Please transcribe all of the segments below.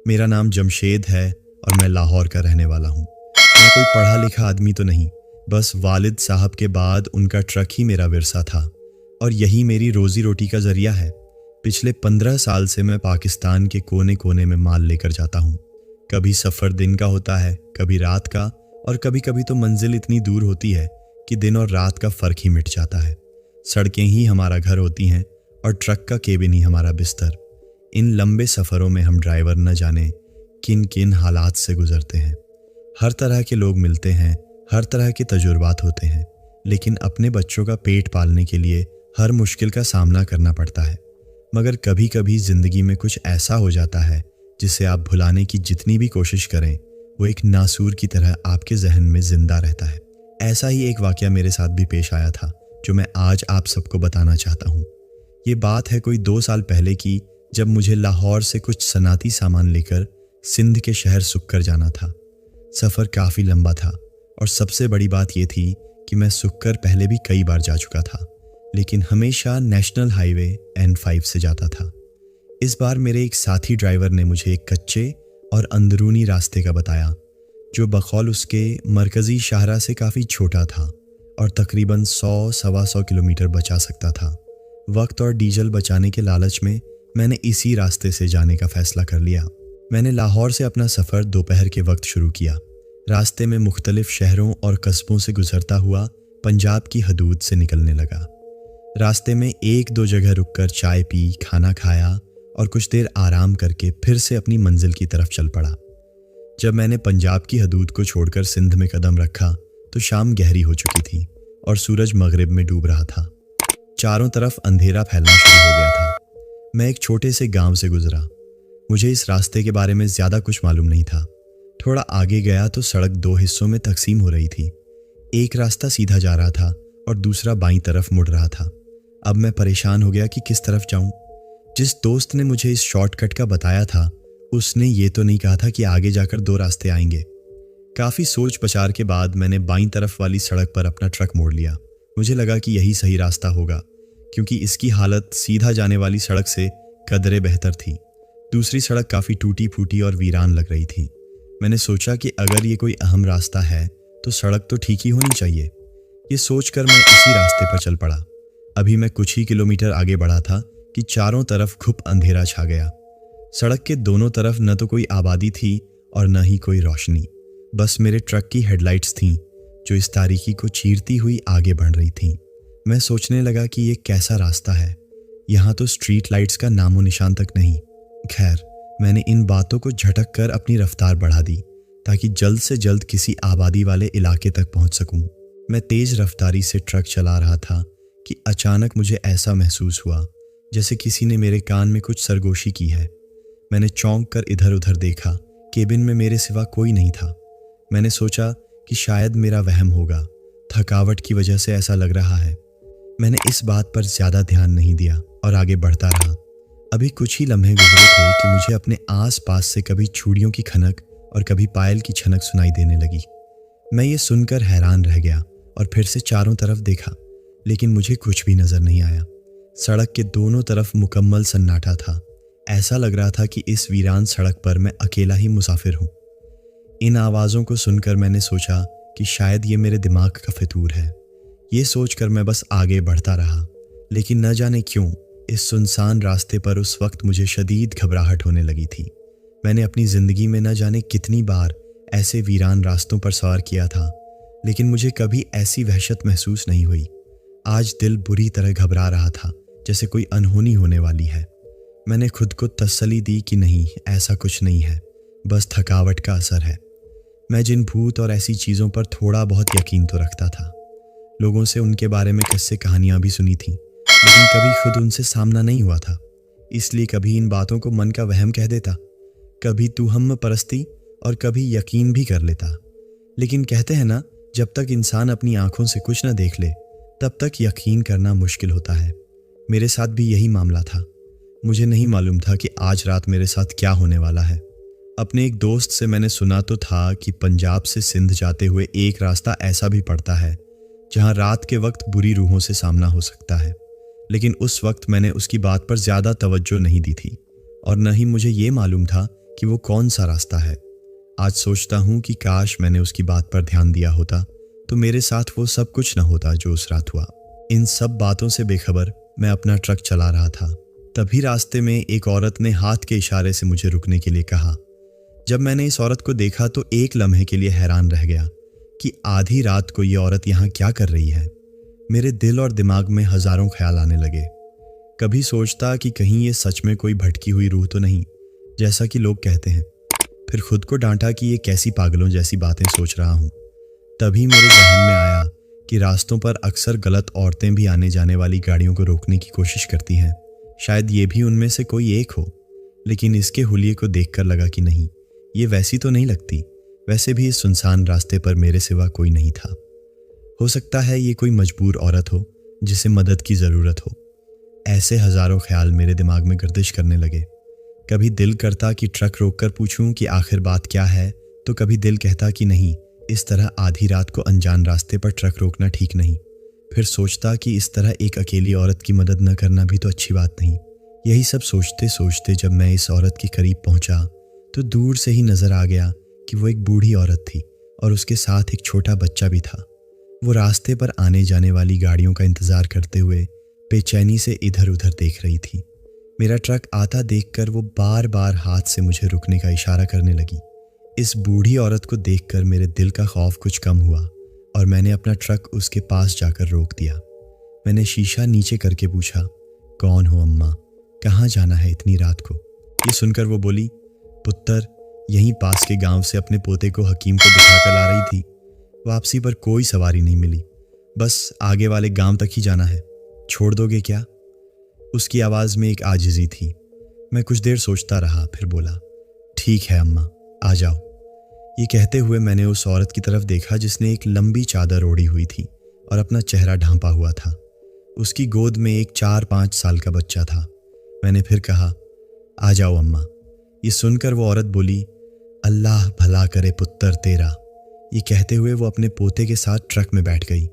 मेरा नाम जमशेद है और मैं लाहौर का रहने वाला हूँ। मैं कोई पढ़ा लिखा आदमी तो नहीं, बस वालिद साहब के बाद उनका ट्रक ही मेरा विरसा था और यही मेरी रोज़ी रोटी का ज़रिया है। पिछले 15 साल से मैं पाकिस्तान के कोने कोने में माल लेकर जाता हूँ। कभी सफ़र दिन का होता है, कभी रात का, और कभी कभी तो मंजिल इतनी दूर होती है कि दिन और रात का फ़र्क ही मिट जाता है। सड़कें ही हमारा घर होती हैं और ट्रक का केबिन ही हमारा बिस्तर। इन लंबे सफ़रों में हम ड्राइवर न जाने किन किन हालात से गुजरते हैं। हर तरह के लोग मिलते हैं, हर तरह के तजुर्बात होते हैं, लेकिन अपने बच्चों का पेट पालने के लिए हर मुश्किल का सामना करना पड़ता है। मगर कभी कभी ज़िंदगी में कुछ ऐसा हो जाता है जिसे आप भुलाने की जितनी भी कोशिश करें, वो एक नासूर की तरह आपके जहन में ज़िंदा रहता है। ऐसा ही एक वाक़या मेरे साथ भी पेश आया था, जो मैं आज आप सबको बताना चाहता हूँ। ये बात है कोई 2 साल पहले की, जब मुझे लाहौर से कुछ सनाती सामान लेकर सिंध के शहर सुक्कर जाना था। सफ़र काफ़ी लंबा था और सबसे बड़ी बात यह थी कि मैं सुक्कर पहले भी कई बार जा चुका था, लेकिन हमेशा नेशनल हाईवे N5 से जाता था। इस बार मेरे एक साथी ड्राइवर ने मुझे एक कच्चे और अंदरूनी रास्ते का बताया, जो बकौल उसके मरकज़ी शाहरा से काफ़ी छोटा था और तकरीबन 100-125 किलोमीटर बचा सकता था। वक्त और डीजल बचाने के लालच में मैंने इसी रास्ते से जाने का फ़ैसला कर लिया। मैंने लाहौर से अपना सफ़र दोपहर के वक्त शुरू किया। रास्ते में मुख्तलिफ शहरों और कस्बों से गुजरता हुआ पंजाब की हदूद से निकलने लगा। रास्ते में 1-2 जगह रुककर चाय पी, खाना खाया और कुछ देर आराम करके फिर से अपनी मंजिल की तरफ चल पड़ा। जब मैंने पंजाब की हदूद को छोड़कर सिंध में कदम रखा तो शाम गहरी हो चुकी थी और सूरज मगरिब में डूब रहा था। चारों तरफ अंधेरा फैलना शुरू हो गया था। मैं एक छोटे से गांव से गुजरा। मुझे इस रास्ते के बारे में ज़्यादा कुछ मालूम नहीं था। थोड़ा आगे गया तो सड़क 2 हिस्सों में तकसीम हो रही थी। एक रास्ता सीधा जा रहा था और दूसरा बाईं तरफ मुड़ रहा था। अब मैं परेशान हो गया कि किस तरफ जाऊं। जिस दोस्त ने मुझे इस शॉर्टकट का बताया था, उसने ये तो नहीं कहा था कि आगे जाकर 2 रास्ते आएंगे। काफ़ी सोच विचार के बाद मैंने बाईं तरफ वाली सड़क पर अपना ट्रक मोड़ लिया। मुझे लगा कि यही सही रास्ता होगा, क्योंकि इसकी हालत सीधा जाने वाली सड़क से कदरे बेहतर थी। दूसरी सड़क काफ़ी टूटी फूटी और वीरान लग रही थी। मैंने सोचा कि अगर ये कोई अहम रास्ता है तो सड़क तो ठीक ही होनी चाहिए। ये सोचकर मैं इसी रास्ते पर चल पड़ा। अभी मैं कुछ ही किलोमीटर आगे बढ़ा था कि चारों तरफ घुप अंधेरा छा गया। सड़क के दोनों तरफ न तो कोई आबादी थी और न ही कोई रोशनी, बस मेरे ट्रक की हेडलाइट्स थीं जो इस तारीकी को चीरती हुई आगे बढ़ रही थीं। मैं सोचने लगा कि ये कैसा रास्ता है, यहाँ तो स्ट्रीट लाइट्स का नामो निशान तक नहीं। खैर, मैंने इन बातों को झटक कर अपनी रफ्तार बढ़ा दी ताकि जल्द से जल्द किसी आबादी वाले इलाके तक पहुंच सकूं। मैं तेज़ रफ्तारी से ट्रक चला रहा था कि अचानक मुझे ऐसा महसूस हुआ जैसे किसी ने मेरे कान में कुछ सरगोशी की है। मैंने चौंक कर इधर उधर देखा। केबिन में मेरे सिवा कोई नहीं था। मैंने सोचा कि शायद मेरा वहम होगा, थकावट की वजह से ऐसा लग रहा है। मैंने इस बात पर ज़्यादा ध्यान नहीं दिया और आगे बढ़ता रहा। अभी कुछ ही लम्हे गुजरे थे कि मुझे अपने आस पास से कभी चूड़ियों की खनक और कभी पायल की छनक सुनाई देने लगी। मैं ये सुनकर हैरान रह गया और फिर से चारों तरफ देखा, लेकिन मुझे कुछ भी नज़र नहीं आया। सड़क के दोनों तरफ मुकम्मल सन्नाटा था। ऐसा लग रहा था कि इस वीरान सड़क पर मैं अकेला ही मुसाफिर हूँ। इन आवाज़ों को सुनकर मैंने सोचा कि शायद ये मेरे दिमाग का फितूर है। ये सोचकर मैं बस आगे बढ़ता रहा, लेकिन न जाने क्यों इस सुनसान रास्ते पर उस वक्त मुझे शदीद घबराहट होने लगी थी। मैंने अपनी ज़िंदगी में न जाने कितनी बार ऐसे वीरान रास्तों पर सवार किया था, लेकिन मुझे कभी ऐसी वहशत महसूस नहीं हुई। आज दिल बुरी तरह घबरा रहा था, जैसे कोई अनहोनी होने वाली है। मैंने खुद को तसल्ली दी कि नहीं, ऐसा कुछ नहीं है, बस थकावट का असर है। मैं जिन भूत और ऐसी चीज़ों पर थोड़ा बहुत यकीन तो रखता था। लोगों से उनके बारे में किस्से कहानियाँ भी सुनी थी, लेकिन कभी खुद उनसे सामना नहीं हुआ था। इसलिए कभी इन बातों को मन का वहम कह देता, कभी तुहम परस्ती और कभी यकीन भी कर लेता। लेकिन कहते हैं ना, जब तक इंसान अपनी आंखों से कुछ न देख ले तब तक यकीन करना मुश्किल होता है। मेरे साथ भी यही मामला था। मुझे नहीं मालूम था कि आज रात मेरे साथ क्या होने वाला है। अपने एक दोस्त से मैंने सुना तो था कि पंजाब से सिंध जाते हुए एक रास्ता ऐसा भी पड़ता है जहां रात के वक्त बुरी रूहों से सामना हो सकता है, लेकिन उस वक्त मैंने उसकी बात पर ज़्यादा तवज्जो नहीं दी थी और न ही मुझे ये मालूम था कि वो कौन सा रास्ता है। आज सोचता हूँ कि काश मैंने उसकी बात पर ध्यान दिया होता तो मेरे साथ वो सब कुछ न होता जो उस रात हुआ। इन सब बातों से बेखबर मैं अपना ट्रक चला रहा था। तभी रास्ते में एक औरत ने हाथ के इशारे से मुझे रुकने के लिए कहा। जब मैंने इस औरत को देखा तो एक लम्हे के लिए हैरान रह गया कि आधी रात को ये औरत यहाँ क्या कर रही है। मेरे दिल और दिमाग में हजारों ख्याल आने लगे। कभी सोचता कि कहीं ये सच में कोई भटकी हुई रूह तो नहीं, जैसा कि लोग कहते हैं। फिर खुद को डांटा कि ये कैसी पागलों जैसी बातें सोच रहा हूँ। तभी मेरे जहन में आया कि रास्तों पर अक्सर गलत औरतें भी आने जाने वाली गाड़ियों को रोकने की कोशिश करती हैं। शायद ये भी उनमें से कोई एक हो। लेकिन इसके हुलिये को देखकर लगा कि नहीं, ये वैसी तो नहीं लगती। वैसे भी इस सुनसान रास्ते पर मेरे सिवा कोई नहीं था। हो सकता है ये कोई मजबूर औरत हो जिसे मदद की ज़रूरत हो। ऐसे हजारों ख्याल मेरे दिमाग में गर्दिश करने लगे। कभी दिल करता कि ट्रक रोककर पूछूं कि आखिर बात क्या है, तो कभी दिल कहता कि नहीं, इस तरह आधी रात को अनजान रास्ते पर ट्रक रोकना ठीक नहीं। फिर सोचता कि इस तरह एक अकेली औरत की मदद न करना भी तो अच्छी बात नहीं। यही सब सोचते सोचते जब मैं इस औरत के करीब पहुंचा तो दूर से ही नजर आ गया कि वो एक बूढ़ी औरत थी और उसके साथ एक छोटा बच्चा भी था। वो रास्ते पर आने जाने वाली गाड़ियों का इंतजार करते हुए बेचैनी से इधर उधर देख रही थी। मेरा ट्रक आता देखकर वो बार बार हाथ से मुझे रुकने का इशारा करने लगी। इस बूढ़ी औरत को देखकर मेरे दिल का खौफ कुछ कम हुआ और मैंने अपना ट्रक उसके पास जाकर रोक दिया। मैंने शीशा नीचे करके पूछा, कौन हो अम्मा, कहाँ जाना है इतनी रात को? ये सुनकर वो बोली, पुत्र, यहीं पास के गांव से अपने पोते को हकीम को दिखाकर ला रही थी। वापसी पर कोई सवारी नहीं मिली, बस आगे वाले गांव तक ही जाना है। छोड़ दोगे क्या? उसकी आवाज़ में एक आजिज़ी थी। मैं कुछ देर सोचता रहा, फिर बोला, ठीक है अम्मा, आ जाओ। ये कहते हुए मैंने उस औरत की तरफ देखा जिसने एक लंबी चादर ओढ़ी हुई थी और अपना चेहरा ढांपा हुआ था। उसकी गोद में एक 4-5 साल का बच्चा था। मैंने फिर कहा, आ जाओ अम्मा। ये सुनकर वो औरत बोली, अल्लाह भला करे पुत्र तेरा। ये कहते हुए वो अपने पोते के साथ ट्रक में बैठ गई।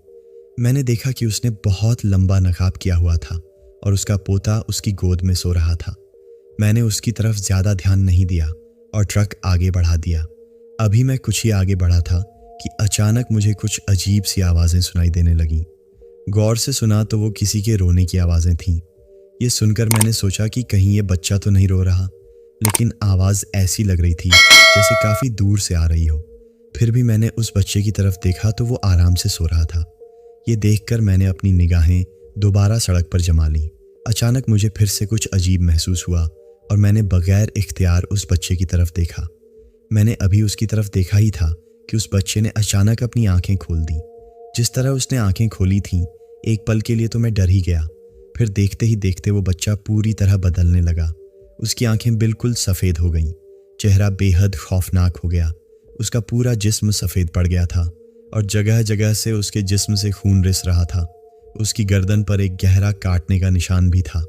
मैंने देखा कि उसने बहुत लंबा नकाब किया हुआ था और उसका पोता उसकी गोद में सो रहा था। मैंने उसकी तरफ ज़्यादा ध्यान नहीं दिया और ट्रक आगे बढ़ा दिया। अभी मैं कुछ ही आगे बढ़ा था कि अचानक मुझे कुछ अजीब सी आवाज़ें सुनाई देने लगीं। गौर से सुना तो वो किसी के रोने की आवाज़ें थीं। ये सुनकर मैंने सोचा कि कहीं ये बच्चा तो नहीं रो रहा, लेकिन आवाज़ ऐसी लग रही थी जैसे काफ़ी दूर से आ रही हो। फिर भी मैंने उस बच्चे की तरफ देखा तो वो आराम से सो रहा था। ये देखकर मैंने अपनी निगाहें दोबारा सड़क पर जमा लीं। अचानक मुझे फिर से कुछ अजीब महसूस हुआ और मैंने बगैर इख्तियार उस बच्चे की तरफ देखा। मैंने अभी उसकी तरफ देखा ही था कि उस बच्चे ने अचानक अपनी आंखें खोल दी। जिस तरह उसने आंखें खोली थीं, एक पल के लिए तो मैं डर ही गया। फिर देखते ही देखते वो बच्चा पूरी तरह बदलने लगा। उसकी आंखें बिल्कुल सफ़ेद हो गईं, चेहरा बेहद खौफनाक हो गया। उसका पूरा जिस्म सफ़ेद पड़ गया था और जगह जगह से उसके जिस्म से खून रिस रहा था। उसकी गर्दन पर एक गहरा काटने का निशान भी था।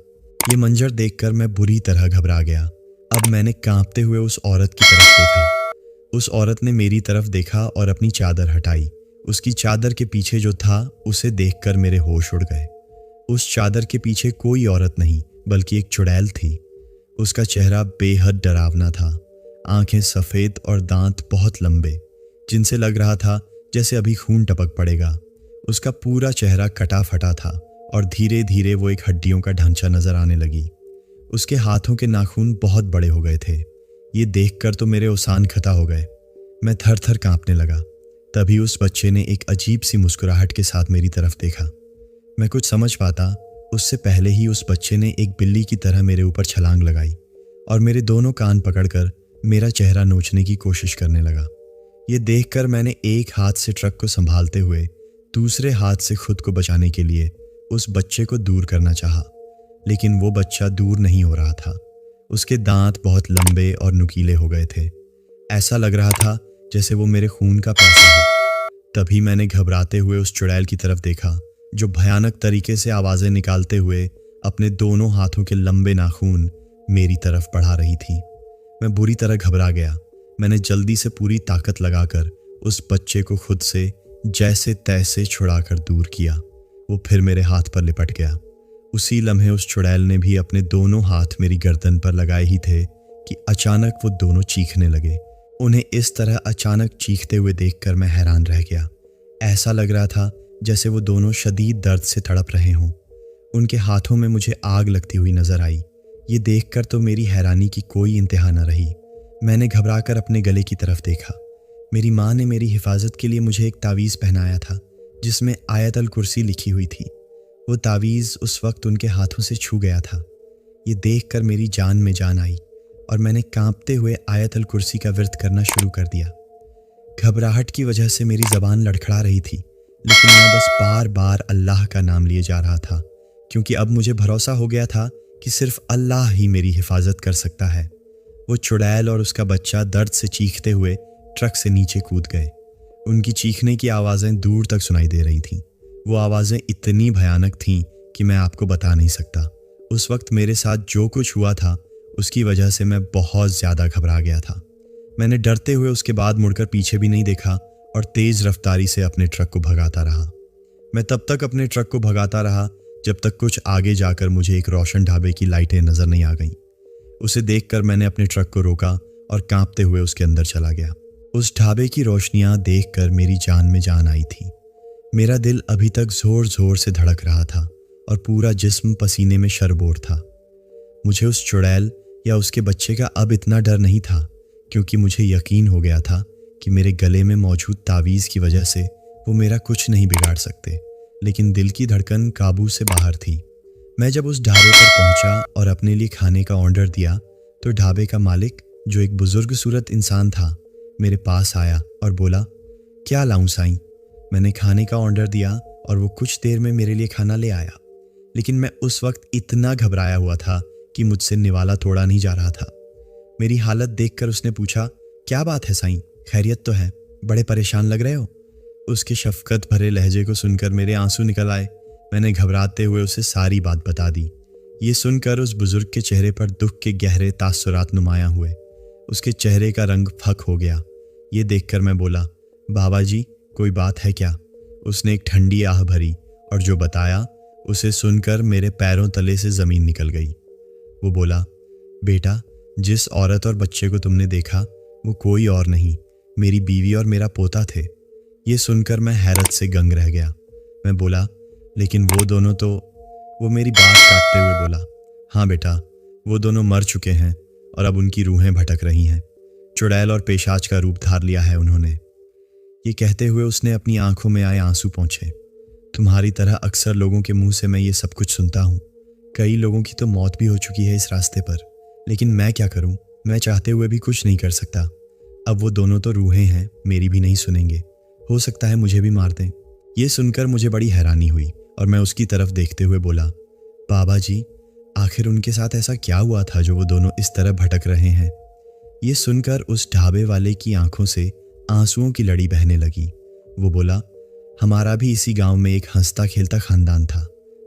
ये मंजर देखकर मैं बुरी तरह घबरा गया। अब मैंने कांपते हुए उस औरत की तरफ देखा। उस औरत ने मेरी तरफ देखा और अपनी चादर हटाई। उसकी चादर के पीछे जो था उसे देखकर मेरे होश उड़ गए। उस चादर के पीछे कोई औरत नहीं बल्कि एक चुड़ैल थी। उसका चेहरा बेहद डरावना था, आंखें सफ़ेद और दांत बहुत लंबे, जिनसे लग रहा था जैसे अभी खून टपक पड़ेगा। उसका पूरा चेहरा कटा फटा था और धीरे धीरे वो एक हड्डियों का ढांचा नजर आने लगी। उसके हाथों के नाखून बहुत बड़े हो गए थे। ये देखकर तो मेरे ओसान खता हो गए। मैं थर थर कांपने लगा। तभी उस बच्चे ने एक अजीब सी मुस्कुराहट के साथ मेरी तरफ देखा। मैं कुछ समझ पाता उससे पहले ही उस बच्चे ने एक बिल्ली की तरह मेरे ऊपर छलांग लगाई और मेरे दोनों कान पकड़कर मेरा चेहरा नोचने की कोशिश करने लगा। ये देखकर मैंने एक हाथ से ट्रक को संभालते हुए दूसरे हाथ से खुद को बचाने के लिए उस बच्चे को दूर करना चाहा, लेकिन वो बच्चा दूर नहीं हो रहा था। उसके दांत बहुत लंबे और नुकीले हो गए थे। ऐसा लग रहा था जैसे वो मेरे खून का प्यासा हो। तभी मैंने घबराते हुए उस चुड़ैल की तरफ देखा जो भयानक तरीके से आवाज़ें निकालते हुए अपने दोनों हाथों के लंबे नाखून मेरी तरफ बढ़ा रही थी। मैं बुरी तरह घबरा गया। मैंने जल्दी से पूरी ताकत लगाकर उस बच्चे को खुद से जैसे तैसे छुड़ाकर दूर किया। वो फिर मेरे हाथ पर लिपट गया। उसी लम्हे उस चुड़ैल ने भी अपने दोनों हाथ मेरी गर्दन पर लगाए ही थे कि अचानक वो दोनों चीखने लगे। उन्हें इस तरह अचानक चीखते हुए देखकर मैं हैरान रह गया। ऐसा लग रहा था जैसे वो दोनों शदीद दर्द से तड़प रहे हों। उनके हाथों में मुझे आग लगती हुई नजर आई। ये देखकर तो मेरी हैरानी की कोई इंतहा न रही। मैंने घबराकर अपने गले की तरफ देखा। मेरी माँ ने मेरी हिफाजत के लिए मुझे एक तावीज़ पहनाया था जिसमें आयतल कुर्सी लिखी हुई थी। वो तावीज़ उस वक्त उनके हाथों से छू गया था। ये देखकर मेरी जान में जान आई और मैंने कांपते हुए आयतल कुर्सी का विर्द करना शुरू कर दिया। घबराहट की वजह से मेरी ज़बान लड़खड़ा रही थी, लेकिन मैं बस बार बार अल्लाह का नाम लिए जा रहा था, क्योंकि अब मुझे भरोसा हो गया था कि सिर्फ अल्लाह ही मेरी हिफाजत कर सकता है। वो चुड़ैल और उसका बच्चा दर्द से चीखते हुए ट्रक से नीचे कूद गए। उनकी चीखने की आवाज़ें दूर तक सुनाई दे रही थीं। वो आवाज़ें इतनी भयानक थीं कि मैं आपको बता नहीं सकता। उस वक्त मेरे साथ जो कुछ हुआ था उसकी वजह से मैं बहुत ज़्यादा घबरा गया था। मैंने डरते हुए उसके बाद मुड़कर पीछे भी नहीं देखा और तेज़ रफ्तारी से अपने ट्रक को भगाता रहा। मैं तब तक अपने ट्रक को भगाता रहा जब तक कुछ आगे जाकर मुझे एक रोशन ढाबे की लाइटें नज़र नहीं आ गईं। उसे देखकर मैंने अपने ट्रक को रोका और कांपते हुए उसके अंदर चला गया। उस ढाबे की रोशनियां देखकर मेरी जान में जान आई थी। मेरा दिल अभी तक ज़ोर ज़ोर से धड़क रहा था और पूरा जिस्म पसीने में शरबोर था। मुझे उस चुड़ैल या उसके बच्चे का अब इतना डर नहीं था, क्योंकि मुझे यकीन हो गया था कि मेरे गले में मौजूद तावीज़ की वजह से वो मेरा कुछ नहीं बिगाड़ सकते। लेकिन दिल की धड़कन काबू से बाहर थी। मैं जब उस ढाबे पर पहुंचा और अपने लिए खाने का ऑर्डर दिया तो ढाबे का मालिक, जो एक बुजुर्ग सूरत इंसान था, मेरे पास आया और बोला, क्या लाऊं साईं? मैंने खाने का ऑर्डर दिया और वो कुछ देर में मेरे लिए खाना ले आया। लेकिन मैं उस वक्त इतना घबराया हुआ था कि मुझसे निवाला तोड़ा नहीं जा रहा था। मेरी हालत देखकर उसने पूछा, क्या बात है साईं, खैरियत तो है? बड़े परेशान लग रहे हो। उसके शफकत भरे लहजे को सुनकर मेरे आंसू निकल आए। मैंने घबराते हुए उसे सारी बात बता दी। ये सुनकर उस बुजुर्ग के चेहरे पर दुख के गहरे तासुरात नुमायां हुए। उसके चेहरे का रंग फक हो गया। ये देखकर मैं बोला, बाबा जी कोई बात है क्या? उसने एक ठंडी आह भरी और जो बताया उसे सुनकर मेरे पैरों तले से ज़मीन निकल गई। वो बोला, बेटा, जिस औरत और बच्चे को तुमने देखा वो कोई और नहीं, मेरी बीवी और मेरा पोता थे। ये सुनकर मैं हैरत से गंग रह गया। मैं बोला, लेकिन वो दोनों तो। वो मेरी बात काटते हुए बोला, हाँ बेटा, वो दोनों मर चुके हैं और अब उनकी रूहें भटक रही हैं। चुड़ैल और पेशाच का रूप धार लिया है उन्होंने। ये कहते हुए उसने अपनी आंखों में आए आंसू पोंछे। तुम्हारी तरह अक्सर लोगों के मुंह से मैं ये सब कुछ सुनता हूँ। कई लोगों की तो मौत भी हो चुकी है इस रास्ते पर, लेकिन मैं क्या करूँ? मैं चाहते हुए भी कुछ नहीं कर सकता। अब वो दोनों तो रूहें हैं, मेरी भी नहीं सुनेंगे। हो सकता है मुझे भी मार दें। ये सुनकर मुझे बड़ी हैरानी हुई और मैं उसकी तरफ देखते हुए बोला, बाबा जी, आखिर उनके साथ ऐसा क्या हुआ था जो वो दोनों इस तरह भटक रहे हैं? ये सुनकर उस ढाबे वाले की आंखों से आंसुओं की लड़ी बहने लगी। वो बोला, हमारा भी इसी गांव में एक हंसता खेलता खानदान था।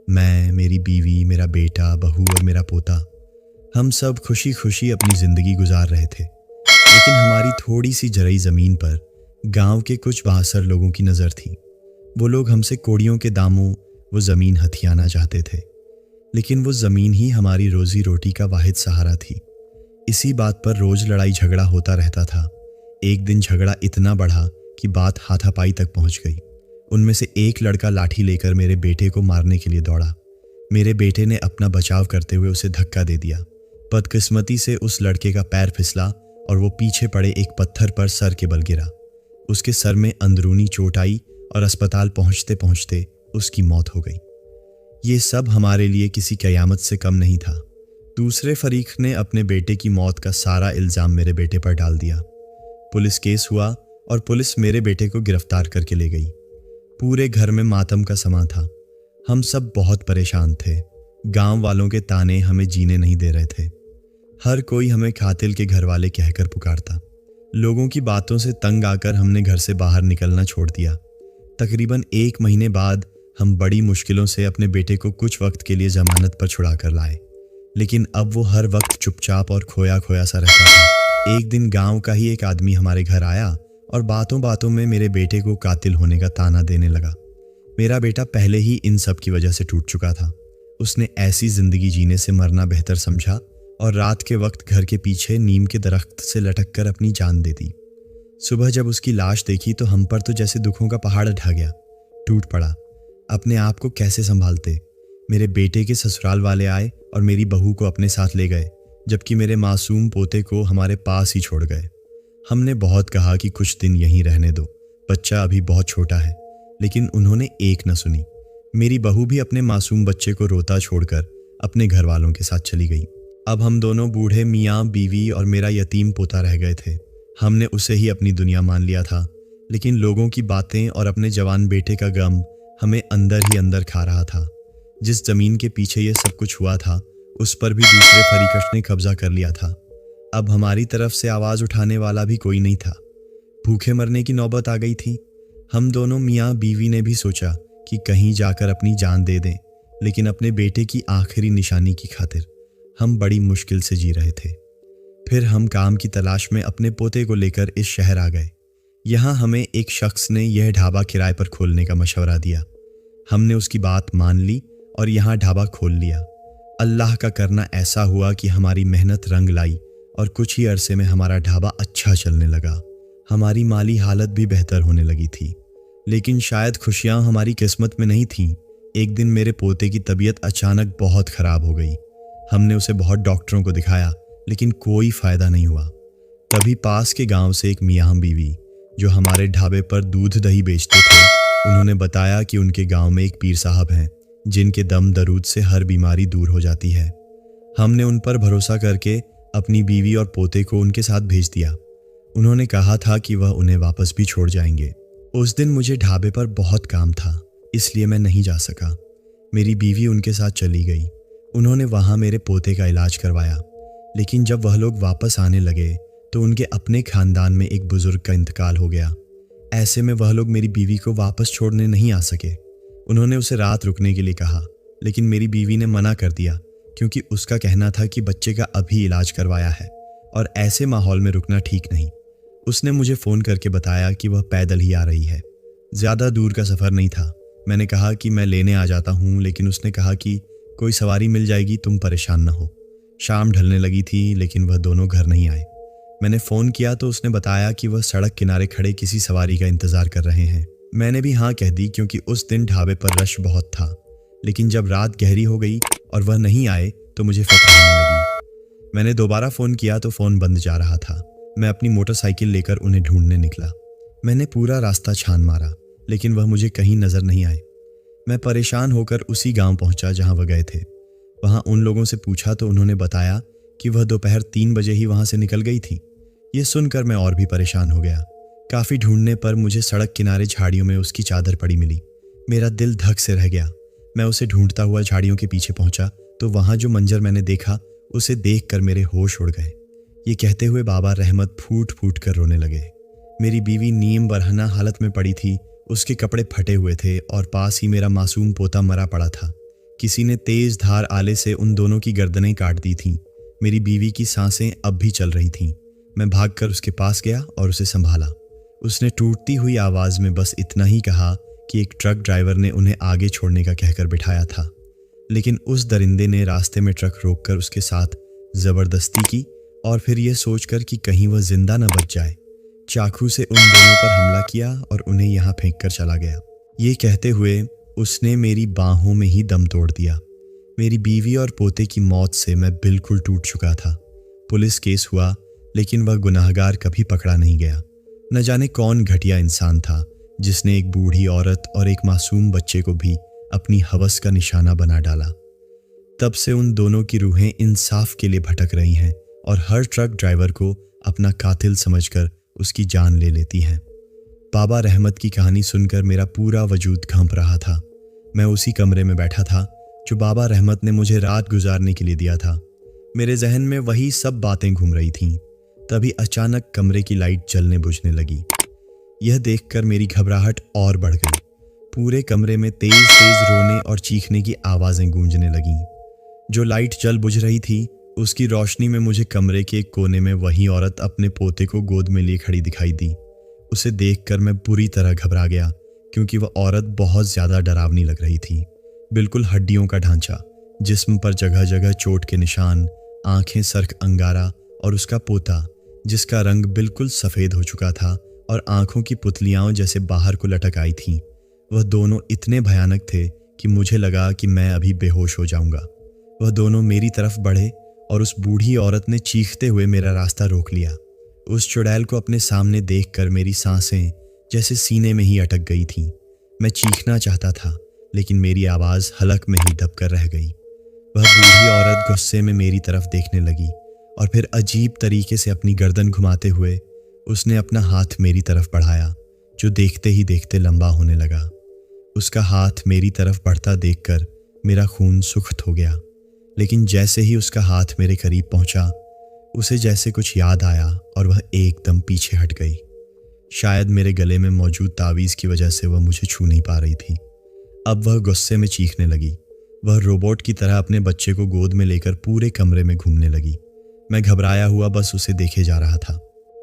मैं, मेरी बीवी, मेरा बेटा, बहू और मेरा पोता, हम सब खुशी खुशी अपनी ज़िंदगी गुजार रहे थे। लेकिन हमारी थोड़ी सी जरई ज़मीन पर गांव के कुछ बासर लोगों की नज़र थी। वो लोग हमसे कोड़ियों के दामों वो ज़मीन हथियाना चाहते थे, लेकिन वो ज़मीन ही हमारी रोज़ी रोटी का वाहिद सहारा थी। इसी बात पर रोज़ लड़ाई झगड़ा होता रहता था। एक दिन झगड़ा इतना बढ़ा कि बात हाथापाई तक पहुंच गई। उनमें से एक लड़का लाठी लेकर मेरे बेटे को मारने के लिए दौड़ा। मेरे बेटे ने अपना बचाव करते हुए उसे धक्का दे दिया। बदकिस्मती से उस लड़के का पैर फिसला और वो पीछे पड़े एक पत्थर पर सर के बल गिरा। उसके सर में अंदरूनी चोट आई और अस्पताल पहुंचते पहुंचते उसकी मौत हो गई। ये सब हमारे लिए किसी कयामत से कम नहीं था। दूसरे फरीक ने अपने बेटे की मौत का सारा इल्ज़ाम मेरे बेटे पर डाल दिया। पुलिस केस हुआ और पुलिस मेरे बेटे को गिरफ्तार करके ले गई। पूरे घर में मातम का समा था। हम सब बहुत परेशान थे। गांव वालों के ताने हमें जीने नहीं दे रहे थे। हर कोई हमें कातिल के घर वाले कहकर पुकारता। लोगों की बातों से तंग आकर हमने घर से बाहर निकलना छोड़ दिया। तकरीबन 1 महीने बाद हम बड़ी मुश्किलों से अपने बेटे को कुछ वक्त के लिए जमानत पर छुड़ा कर लाए, लेकिन अब वो हर वक्त चुपचाप और खोया खोया सा रहता था। एक दिन गांव का ही एक आदमी हमारे घर आया और बातों बातों में मेरे बेटे को कातिल होने का ताना देने लगा। मेरा बेटा पहले ही इन सब की वजह से टूट चुका था। उसने ऐसी जिंदगी जीने से मरना बेहतर समझा और रात के वक्त घर के पीछे नीम के दरख्त से लटक कर अपनी जान दे दी। सुबह जब उसकी लाश देखी तो हम पर तो जैसे दुखों का पहाड़ ढा गया, टूट पड़ा। अपने आप को कैसे संभालते। मेरे बेटे के ससुराल वाले आए और मेरी बहू को अपने साथ ले गए, जबकि मेरे मासूम पोते को हमारे पास ही छोड़ गए। हमने बहुत कहा कि कुछ दिन यहीं रहने दो, बच्चा अभी बहुत छोटा है, लेकिन उन्होंने एक न सुनी। मेरी बहू भी अपने मासूम बच्चे को रोता छोड़कर अपने घर वालों के साथ चली गई। अब हम दोनों बूढ़े मियाँ बीवी और मेरा यतीम पोता रह गए थे। हमने उसे ही अपनी दुनिया मान लिया था, लेकिन लोगों की बातें और अपने जवान बेटे का गम हमें अंदर ही अंदर खा रहा था। जिस जमीन के पीछे ये सब कुछ हुआ था, उस पर भी दूसरे फरीकश ने कब्जा कर लिया था। अब हमारी तरफ से आवाज़ उठाने वाला भी कोई नहीं था। भूखे मरने की नौबत आ गई थी। हम दोनों मियाँ बीवी ने भी सोचा कि कहीं जाकर अपनी जान दे दें, लेकिन अपने बेटे की आखिरी निशानी की खातिर हम बड़ी मुश्किल से जी रहे थे। फिर हम काम की तलाश में अपने पोते को लेकर इस शहर आ गए। यहाँ हमें एक शख्स ने यह ढाबा किराए पर खोलने का मशवरा दिया। हमने उसकी बात मान ली और यहाँ ढाबा खोल लिया। अल्लाह का करना ऐसा हुआ कि हमारी मेहनत रंग लाई और कुछ ही अरसे में हमारा ढाबा अच्छा चलने लगा। हमारी माली हालत भी बेहतर होने लगी थी, लेकिन शायद खुशियाँ हमारी किस्मत में नहीं थीं। एक दिन मेरे पोते की तबीयत अचानक बहुत ख़राब हो गई। हमने उसे बहुत डॉक्टरों को दिखाया, लेकिन कोई फ़ायदा नहीं हुआ। तभी पास के गांव से एक मियाँ बीवी जो हमारे ढाबे पर दूध दही बेचते थे, उन्होंने बताया कि उनके गांव में एक पीर साहब हैं जिनके दम दरूद से हर बीमारी दूर हो जाती है। हमने उन पर भरोसा करके अपनी बीवी और पोते को उनके साथ भेज दिया। उन्होंने कहा था कि वह उन्हें वापस भी छोड़ जाएंगे। उस दिन मुझे ढाबे पर बहुत काम था, इसलिए मैं नहीं जा सका। मेरी बीवी उनके साथ चली गई। उन्होंने वहाँ मेरे पोते का इलाज करवाया, लेकिन जब वह लोग वापस आने लगे तो उनके अपने खानदान में एक बुजुर्ग का इंतकाल हो गया। ऐसे में वह लोग मेरी बीवी को वापस छोड़ने नहीं आ सके। उन्होंने उसे रात रुकने के लिए कहा, लेकिन मेरी बीवी ने मना कर दिया, क्योंकि उसका कहना था कि बच्चे का अभी इलाज करवाया है और ऐसे माहौल में रुकना ठीक नहीं। उसने मुझे फ़ोन करके बताया कि वह पैदल ही आ रही है। ज़्यादा दूर का सफ़र नहीं था। मैंने कहा कि मैं लेने आ जाता हूँ, लेकिन उसने कहा कि कोई सवारी मिल जाएगी, तुम परेशान न हो। शाम ढलने लगी थी, लेकिन वह दोनों घर नहीं आए। मैंने फ़ोन किया तो उसने बताया कि वह सड़क किनारे खड़े किसी सवारी का इंतज़ार कर रहे हैं। मैंने भी हाँ कह दी, क्योंकि उस दिन ढाबे पर रश बहुत था। लेकिन जब रात गहरी हो गई और वह नहीं आए तो मुझे फिक्र होने लगी। मैंने दोबारा फ़ोन किया तो फ़ोन बंद जा रहा था। मैं अपनी मोटरसाइकिल लेकर उन्हें ढूंढने निकला। मैंने पूरा रास्ता छान मारा, लेकिन वह मुझे कहीं नज़र नहीं आए। मैं परेशान होकर उसी गांव पहुंचा जहां वह गए थे। वहां उन लोगों से पूछा तो उन्होंने बताया कि वह दोपहर 3 बजे ही वहां से निकल गई थी। ये सुनकर मैं और भी परेशान हो गया। काफ़ी ढूंढने पर मुझे सड़क किनारे झाड़ियों में उसकी चादर पड़ी मिली। मेरा दिल धक से रह गया। मैं उसे ढूंढता हुआ झाड़ियों के पीछे पहुंचा तो वहां जो मंजर मैंने देखा, उसे देखकर मेरे होश उड़ गए। ये कहते हुए बाबा रहमत फूट फूट कर रोने लगे। मेरी बीवी नीम बरहना हालत में पड़ी थी। उसके कपड़े फटे हुए थे और पास ही मेरा मासूम पोता मरा पड़ा था। किसी ने तेज धार आले से उन दोनों की गर्दनें काट दी थीं। मेरी बीवी की सांसें अब भी चल रही थीं। मैं भागकर उसके पास गया और उसे संभाला। उसने टूटती हुई आवाज़ में बस इतना ही कहा कि एक ट्रक ड्राइवर ने उन्हें आगे छोड़ने का कहकर बिठाया था, लेकिन उस दरिंदे ने रास्ते में ट्रक रोककर उसके साथ ज़बरदस्ती की और फिर यह सोचकर कि कहीं वह जिंदा न बच जाए, चाकू से उन दोनों पर हमला किया और उन्हें यहाँ फेंक कर चला गया। ये कहते हुए उसने मेरी बाहों में ही दम तोड़ दिया। मेरी बीवी और पोते की मौत से मैं बिल्कुल टूट चुका था। पुलिस केस हुआ, लेकिन वह गुनाहगार कभी पकड़ा नहीं गया। न जाने कौन घटिया इंसान था जिसने एक बूढ़ी औरत और एक मासूम बच्चे को भी अपनी हवस का निशाना बना डाला। तब से उन दोनों की रूहें इंसाफ के लिए भटक रही हैं और हर ट्रक ड्राइवर को अपना कातिल समझकर उसकी जान ले लेती हैं। बाबा रहमत की कहानी सुनकर मेरा पूरा वजूद कांप रहा था। मैं उसी कमरे में बैठा था जो बाबा रहमत ने मुझे रात गुजारने के लिए दिया था। मेरे जहन में वही सब बातें घूम रही थीं। तभी अचानक कमरे की लाइट जलने बुझने लगी। यह देखकर मेरी घबराहट और बढ़ गई। पूरे कमरे में तेज तेज रोने और चीखने की आवाज़ें गूंजने लगीं। जो लाइट जल बुझ रही थी, उसकी रोशनी में मुझे कमरे के एक कोने में वही औरत अपने पोते को गोद में लिए खड़ी दिखाई दी। उसे देखकर मैं बुरी तरह घबरा गया, क्योंकि वह औरत बहुत ज़्यादा डरावनी लग रही थी। बिल्कुल हड्डियों का ढांचा, जिस्म पर जगह जगह चोट के निशान, आंखें सर्क अंगारा और उसका पोता जिसका रंग बिल्कुल सफ़ेद हो चुका था और आंखों की पुतलियां जैसे बाहर को लटक आई थीं, वह दोनों इतने भयानक थे कि मुझे लगा कि मैं अभी बेहोश हो जाऊंगा। वह दोनों मेरी तरफ बढ़े और उस बूढ़ी औरत ने चीखते हुए मेरा रास्ता रोक लिया। उस चुड़ैल को अपने सामने देखकर मेरी सांसें जैसे सीने में ही अटक गई थीं। मैं चीखना चाहता था लेकिन मेरी आवाज़ हलक में ही दब कर रह गई। वह बूढ़ी औरत गुस्से में मेरी तरफ देखने लगी और फिर अजीब तरीके से अपनी गर्दन घुमाते हुए उसने अपना हाथ मेरी तरफ बढ़ाया, जो देखते ही देखते लंबा होने लगा। उसका हाथ मेरी तरफ बढ़ता देखकर मेरा खून सुख्त हो गया, लेकिन जैसे ही उसका हाथ मेरे करीब पहुंचा, उसे जैसे कुछ याद आया और वह एकदम पीछे हट गई। शायद मेरे गले में मौजूद तावीज़ की वजह से वह मुझे छू नहीं पा रही थी। अब वह गुस्से में चीखने लगी। वह रोबोट की तरह अपने बच्चे को गोद में लेकर पूरे कमरे में घूमने लगी। मैं घबराया हुआ बस उसे देखे जा रहा था।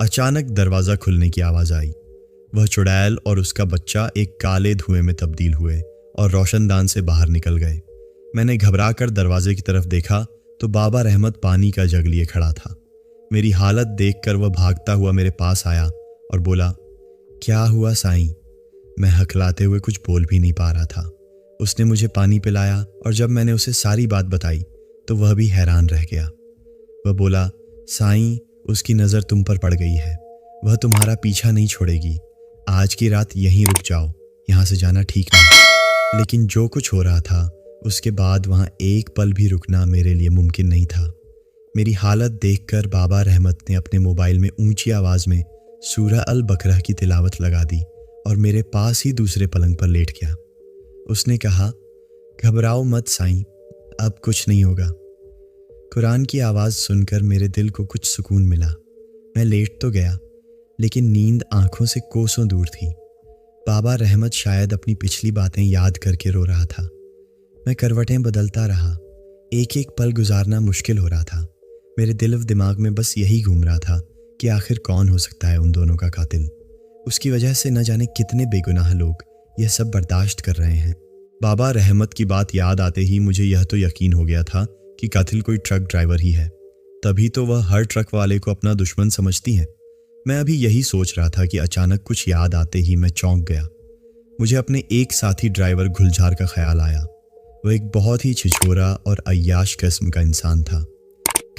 अचानक दरवाज़ा खुलने की आवाज़ आई। वह चुड़ैल और उसका बच्चा एक काले धुएं में तब्दील हुए और रोशनदान से बाहर निकल गए। मैंने घबरा कर दरवाजे की तरफ देखा तो बाबा रहमत पानी का जग लिए खड़ा था। मेरी हालत देखकर वह भागता हुआ मेरे पास आया और बोला, क्या हुआ साईं? मैं हकलाते हुए कुछ बोल भी नहीं पा रहा था। उसने मुझे पानी पिलाया और जब मैंने उसे सारी बात बताई तो वह भी हैरान रह गया। वह बोला, साईं, उसकी नज़र तुम पर पड़ गई है। वह तुम्हारा पीछा नहीं छोड़ेगी। आज की रात यहीं रुक जाओ, यहाँ से जाना ठीक नहीं। लेकिन जो कुछ हो रहा था उसके बाद वहाँ एक पल भी रुकना मेरे लिए मुमकिन नहीं था। मेरी हालत देखकर बाबा रहमत ने अपने मोबाइल में ऊंची आवाज़ में सूरह अल बकरा की तिलावत लगा दी और मेरे पास ही दूसरे पलंग पर लेट गया। उसने कहा, घबराओ मत साईं, अब कुछ नहीं होगा। कुरान की आवाज़ सुनकर मेरे दिल को कुछ सुकून मिला। मैं लेट तो गया लेकिन नींद आंखों से कोसों दूर थी। बाबा रहमत शायद अपनी पिछली बातें याद करके रो रहा था। मैं करवटें बदलता रहा। एक एक पल गुजारना मुश्किल हो रहा था। मेरे दिल व दिमाग में बस यही घूम रहा था कि आखिर कौन हो सकता है उन दोनों का कातिल। उसकी वजह से न जाने कितने बेगुनाह लोग यह सब बर्दाश्त कर रहे हैं। बाबा रहमत की बात याद आते ही मुझे यह तो यकीन हो गया था कि कातिल कोई ट्रक ड्राइवर ही है। तभी तो वह हर ट्रक वाले को अपना दुश्मन समझती है। मैं अभी यही सोच रहा था कि अचानक कुछ याद आते ही मैं चौंक गया। मुझे अपने एक साथी ड्राइवर गुलजार का ख्याल आया। वह एक बहुत ही छिछोरा और अय्याश किस्म का इंसान था।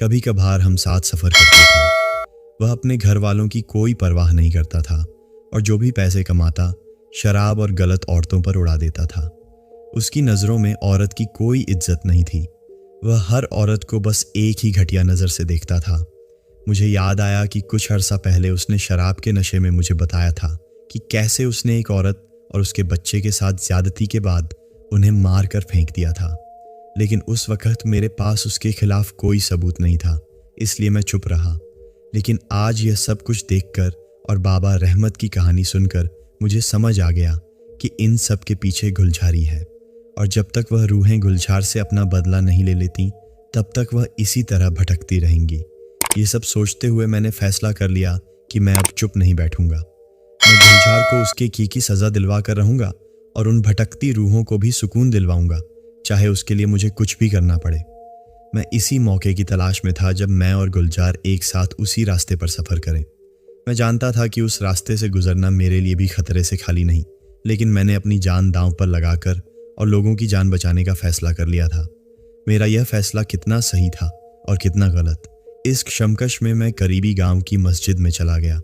कभी कभार हम साथ सफ़र करते थे। वह अपने घर वालों की कोई परवाह नहीं करता था और जो भी पैसे कमाता शराब और गलत औरतों पर उड़ा देता था। उसकी नज़रों में औरत की कोई इज्जत नहीं थी। वह हर औरत को बस एक ही घटिया नज़र से देखता था। मुझे याद आया कि कुछ अरसा पहले उसने शराब के नशे में मुझे बताया था कि कैसे उसने एक औरत और उसके बच्चे के साथ ज्यादती के बाद उन्हें मार कर फेंक दिया था। लेकिन उस वक़्त मेरे पास उसके खिलाफ कोई सबूत नहीं था, इसलिए मैं चुप रहा। लेकिन आज यह सब कुछ देखकर और बाबा रहमत की कहानी सुनकर मुझे समझ आ गया कि इन सब के पीछे गुलजारी है और जब तक वह रूहें गुलजार से अपना बदला नहीं ले लेती तब तक वह इसी तरह भटकती रहेंगी। ये सब सोचते हुए मैंने फैसला कर लिया कि मैं अब चुप नहीं बैठूंगा। मैं गुलजार को उसके की सज़ा दिलवा कर रहूंगा और उन भटकती रूहों को भी सुकून दिलवाऊंगा, चाहे उसके लिए मुझे कुछ भी करना पड़े। मैं इसी मौके की तलाश में था जब मैं और गुलजार एक साथ उसी रास्ते पर सफ़र करें। मैं जानता था कि उस रास्ते से गुजरना मेरे लिए भी खतरे से खाली नहीं, लेकिन मैंने अपनी जान दांव पर लगाकर और लोगों की जान बचाने का फैसला कर लिया था। मेरा यह फैसला कितना सही था और कितना गलत, इस क्षमकश में मैं करीबी गांव की मस्जिद में चला गया।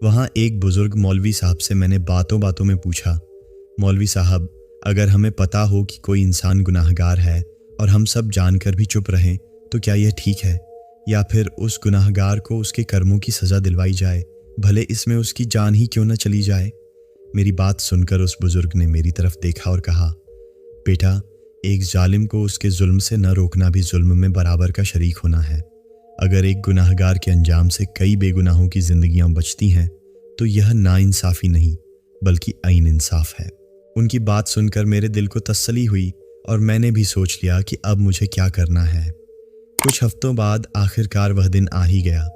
वहाँ एक बुजुर्ग मौलवी साहब से मैंने बातों बातों में पूछा, मौलवी साहब, अगर हमें पता हो कि कोई इंसान गुनाहगार है और हम सब जानकर भी चुप रहें तो क्या यह ठीक है, या फिर उस गुनाहगार को उसके कर्मों की सज़ा दिलवाई जाए, भले इसमें उसकी जान ही क्यों न चली जाए। मेरी बात सुनकर उस बुजुर्ग ने मेरी तरफ देखा और कहा, बेटा, एक जालिम को उसके जुल्म से न रोकना भी जुल्म में बराबर का शरीक होना है। अगर एक गुनाहगार के अंजाम से कई बेगुनाहों की जिंदगियां बचती हैं तो यह नाइंसाफ़ी नहीं बल्कि आइन इंसाफ है। उनकी बात सुनकर मेरे दिल को तसल्ली हुई और मैंने भी सोच लिया कि अब मुझे क्या करना है। कुछ हफ्तों बाद आखिरकार वह दिन आ ही गया।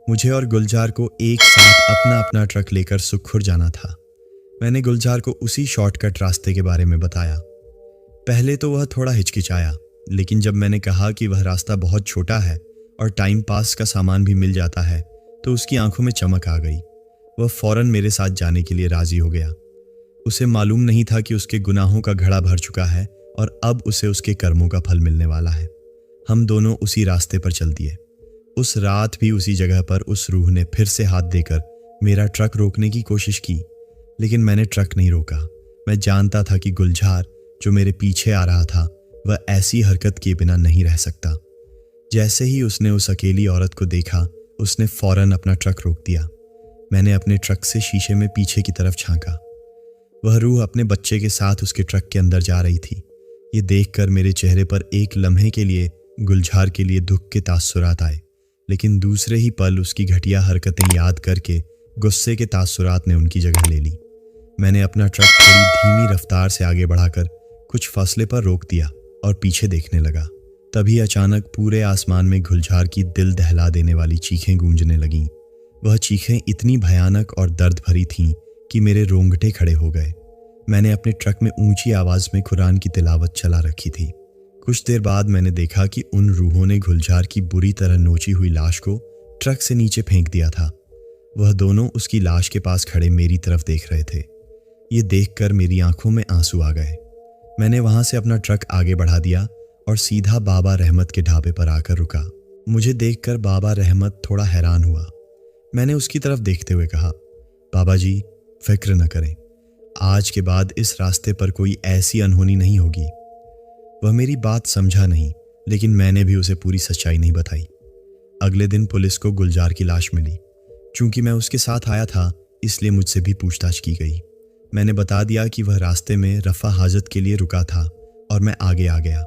मुझे और गुलजार को एक साथ अपना अपना ट्रक लेकर सुखपुर जाना था। मैंने गुलजार को उसी शॉर्टकट रास्ते के बारे में बताया। पहले तो वह थोड़ा हिचकिचाया, लेकिन जब मैंने कहा कि वह रास्ता बहुत छोटा है और टाइम पास का सामान भी मिल जाता है तो उसकी आंखों में चमक आ गई। वह फौरन मेरे साथ जाने के लिए राजी हो गया। उसे मालूम नहीं था कि उसके गुनाहों का घड़ा भर चुका है और अब उसे उसके कर्मों का फल मिलने वाला है। हम दोनों उसी रास्ते पर चल दिए। उस रात भी उसी जगह पर उस रूह ने फिर से हाथ देकर मेरा ट्रक रोकने की कोशिश की, लेकिन मैंने ट्रक नहीं रोका। मैं जानता था कि गुलजार जो मेरे पीछे आ रहा था वह ऐसी हरकत किए बिना नहीं रह सकता। जैसे ही उसने उस अकेली औरत को देखा, उसने फौरन अपना ट्रक रोक दिया। मैंने अपने ट्रक से शीशे में पीछे की तरफ झांका। वह रूह अपने बच्चे के साथ उसके ट्रक के अंदर जा रही थी। ये देखकर मेरे चेहरे पर एक लम्हे के लिए गुलजार के लिए दुख के तासुरात आए, लेकिन दूसरे ही पल उसकी घटिया हरकतें याद करके गुस्से के तासुरात ने उनकी जगह ले ली। मैंने अपना ट्रक थोड़ी धीमी रफ्तार से आगे बढ़ाकर कुछ फासले पर रोक दिया और पीछे देखने लगा। तभी अचानक पूरे आसमान में गुलजार की दिल दहला देने वाली चीखें गूंजने लगीं। वह चीखें इतनी भयानक और दर्द भरी थीं कि मेरे रोंगटे खड़े हो गए। मैंने अपने ट्रक में ऊंची आवाज में कुरान की तिलावत चला रखी थी। कुछ देर बाद मैंने देखा कि उन रूहों ने गुलजार की बुरी तरह नोची हुई लाश को ट्रक से नीचे फेंक दिया था। वह दोनों उसकी लाश के पास खड़े मेरी तरफ देख रहे थे। ये देखकर मेरी आंखों में आंसू आ गए। मैंने वहां से अपना ट्रक आगे बढ़ा दिया और सीधा बाबा रहमत के ढाबे पर आकर रुका। मुझे देखकर बाबा रहमत थोड़ा हैरान हुआ। मैंने उसकी तरफ देखते हुए कहा, बाबा जी फिक्र न करें, आज के बाद इस रास्ते पर कोई ऐसी अनहोनी नहीं होगी। वह मेरी बात समझा नहीं, लेकिन मैंने भी उसे पूरी सच्चाई नहीं बताई। अगले दिन पुलिस को गुलजार की लाश मिली। चूंकि मैं उसके साथ आया था इसलिए मुझसे भी पूछताछ की गई। मैंने बता दिया कि वह रास्ते में रफा हाजत के लिए रुका था और मैं आगे आ गया।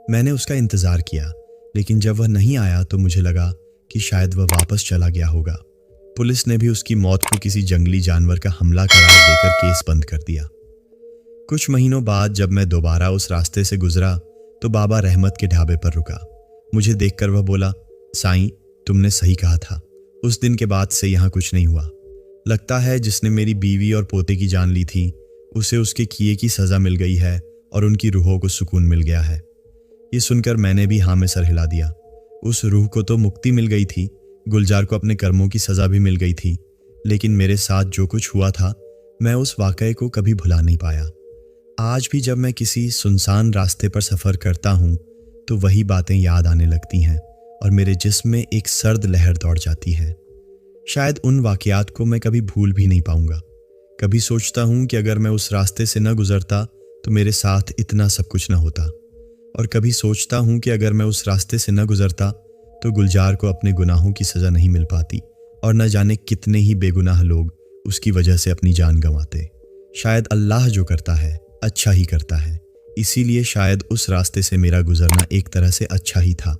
मैंने उसका इंतज़ार किया, लेकिन जब वह नहीं आया तो मुझे लगा कि शायद वह वापस चला गया होगा। पुलिस ने भी उसकी मौत को किसी जंगली जानवर का हमला करार देकर केस बंद कर दिया। कुछ महीनों बाद जब मैं दोबारा उस रास्ते से गुजरा तो बाबा रहमत के ढाबे पर रुका। मुझे देखकर वह बोला, साईं तुमने सही कहा था, उस दिन के बाद से यहाँ कुछ नहीं हुआ। लगता है जिसने मेरी बीवी और पोते की जान ली थी उसे उसके किए की सज़ा मिल गई है और उनकी रूहों को सुकून मिल गया है। ये सुनकर मैंने भी हाँ में सर हिला दिया। उस रूह को तो मुक्ति मिल गई थी, गुलजार को अपने कर्मों की सज़ा भी मिल गई थी, लेकिन मेरे साथ जो कुछ हुआ था मैं उस वाक़ये को कभी भुला नहीं पाया। आज भी जब मैं किसी सुनसान रास्ते पर सफ़र करता हूँ तो वही बातें याद आने लगती हैं और मेरे जिस्म में एक सर्द लहर दौड़ जाती है। शायद उन वाक़यात को मैं कभी भूल भी नहीं पाऊंगा। कभी सोचता हूँ कि अगर मैं उस रास्ते से न गुजरता तो मेरे साथ इतना सब कुछ न होता, और कभी सोचता हूँ कि अगर मैं उस रास्ते से न गुजरता तो गुलजार को अपने गुनाहों की सज़ा नहीं मिल पाती और न जाने कितने ही बेगुनाह लोग उसकी वजह से अपनी जान गंवाते। शायद अल्लाह जो करता है अच्छा ही करता है, इसीलिए शायद उस रास्ते से मेरा गुजरना एक तरह से अच्छा ही था।